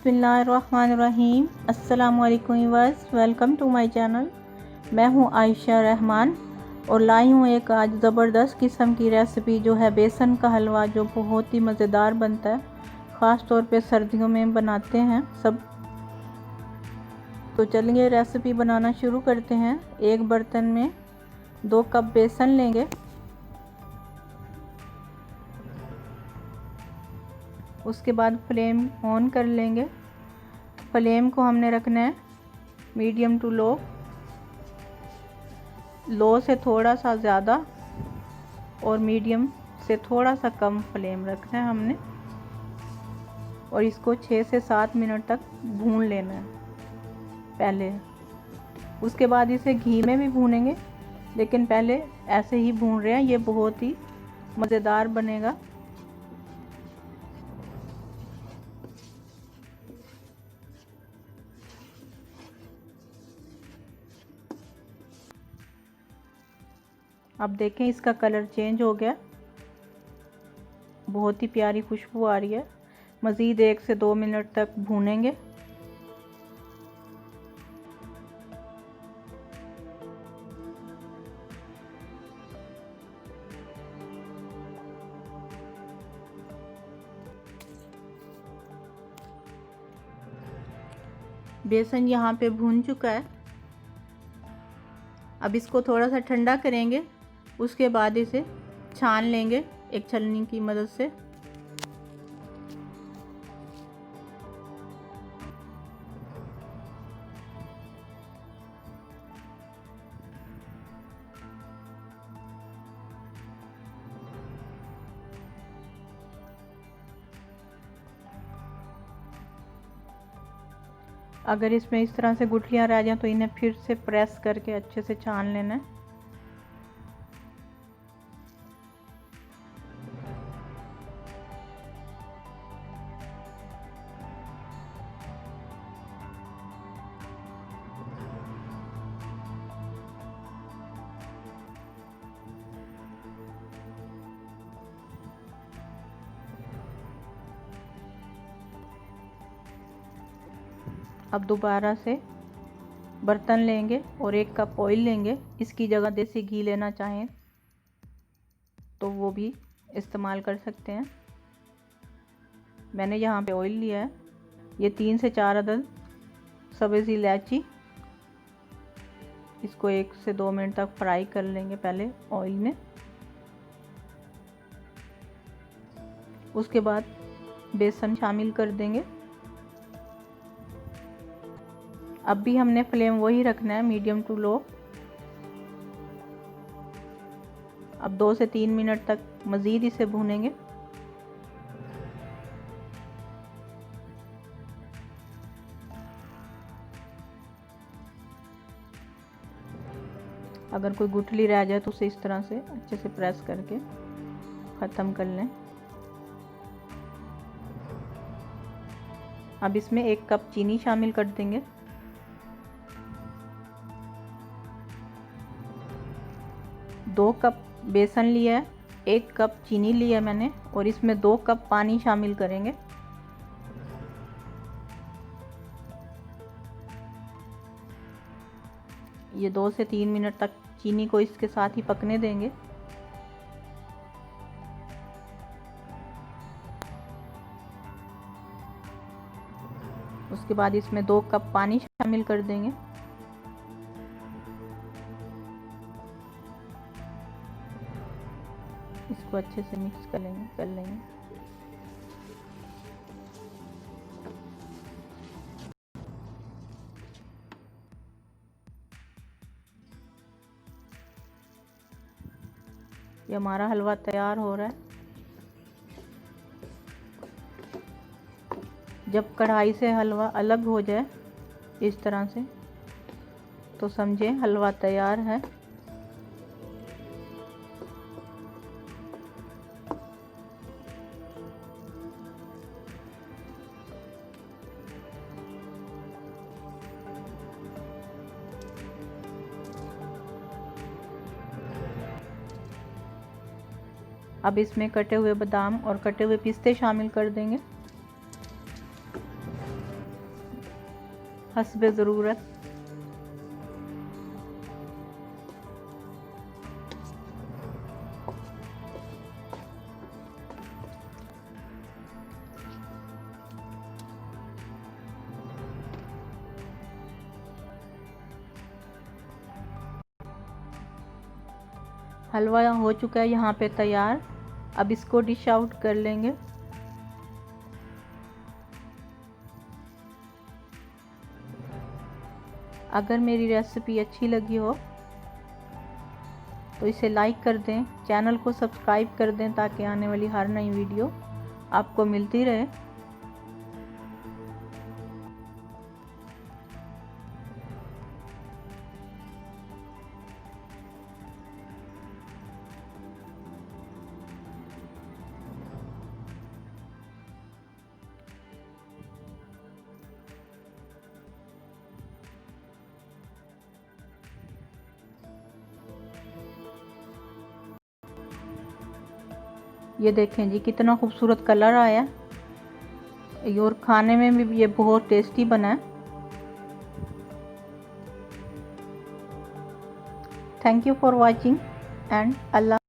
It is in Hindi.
बिस्मिल्लाहिर्रहमानिर्रहीम। अस्सलामुअलैकुम viewers, welcome to my channel. मैं हूं आयशा रहमान और लाई हूं एक आज ज़बरदस्त किस्म की रेसिपी जो है बेसन का हलवा, जो बहुत ही मज़ेदार बनता है। ख़ास तौर पे सर्दियों में बनाते हैं सब। तो चलिए रेसिपी बनाना शुरू करते हैं। एक बर्तन में 2 कप बेसन लेंगे। उसके बाद फ्लेम ऑन कर लेंगे। फ्लेम को हमने रखना है मीडियम टू लो। लो से थोड़ा सा ज़्यादा और मीडियम से थोड़ा सा कम फ्लेम रखना है हमने, और इसको 6 से 7 मिनट तक भून लेना है पहले। उसके बाद इसे घी में भी भूनेंगे, लेकिन पहले ऐसे ही भून रहे हैं। ये बहुत ही मज़ेदार बनेगा। अब देखें इसका कलर चेंज हो गया, बहुत ही प्यारी खुशबू आ रही है। मज़ीद 1 से 2 मिनट तक भूनेंगे। बेसन यहाँ पे भून चुका है। अब इसको थोड़ा सा ठंडा करेंगे। उसके बाद इसे छान लेंगे एक छलनी की मदद से। अगर इसमें इस तरह से गुठलियां रह जाएं तो इन्हें फिर से प्रेस करके अच्छे से छान लेना है। अब दोबारा से बर्तन लेंगे और 1 कप ऑयल लेंगे। इसकी जगह देसी घी लेना चाहें तो वो भी इस्तेमाल कर सकते हैं। मैंने यहाँ पे ऑयल लिया है। ये 3 से 4 अदद सब्ज़ इलायची। इसको 1 से 2 मिनट तक फ्राई कर लेंगे पहले ऑयल में। उसके बाद बेसन शामिल कर देंगे। अब भी हमने फ्लेम वही रखना है मीडियम टू लो। अब 2 से 3 मिनट तक मज़ीद इसे भूनेंगे। अगर कोई गुठली रह जाए तो उसे इस तरह से अच्छे से प्रेस करके ख़त्म कर लें। अब इसमें 1 कप चीनी शामिल कर देंगे। दो कप बेसन लिया है, 1 कप चीनी लिया मैंने, और इसमें 2 कप पानी शामिल करेंगे। ये 2 से 3 मिनट तक चीनी को इसके साथ ही पकने देंगे। उसके बाद इसमें 2 कप पानी शामिल कर देंगे। इसको अच्छे से मिक्स कर लेंगे। ये हमारा हलवा तैयार हो रहा है। जब कढ़ाई से हलवा अलग हो जाए इस तरह से, तो समझें हलवा तैयार है। अब इसमें कटे हुए बादाम और कटे हुए पिस्ते शामिल कर देंगे। हस्बे ज़रूरत। हलवा हो चुका है यहाँ पे तैयार। अब इसको डिश आउट कर लेंगे। अगर मेरी रेसिपी अच्छी लगी हो तो इसे लाइक कर दें, चैनल को सब्सक्राइब कर दें ताकि आने वाली हर नई वीडियो आपको मिलती रहे। ये देखें जी कितना खूबसूरत कलर आया और खाने में भी ये बहुत टेस्टी बना है। Thank you for watching and Allah.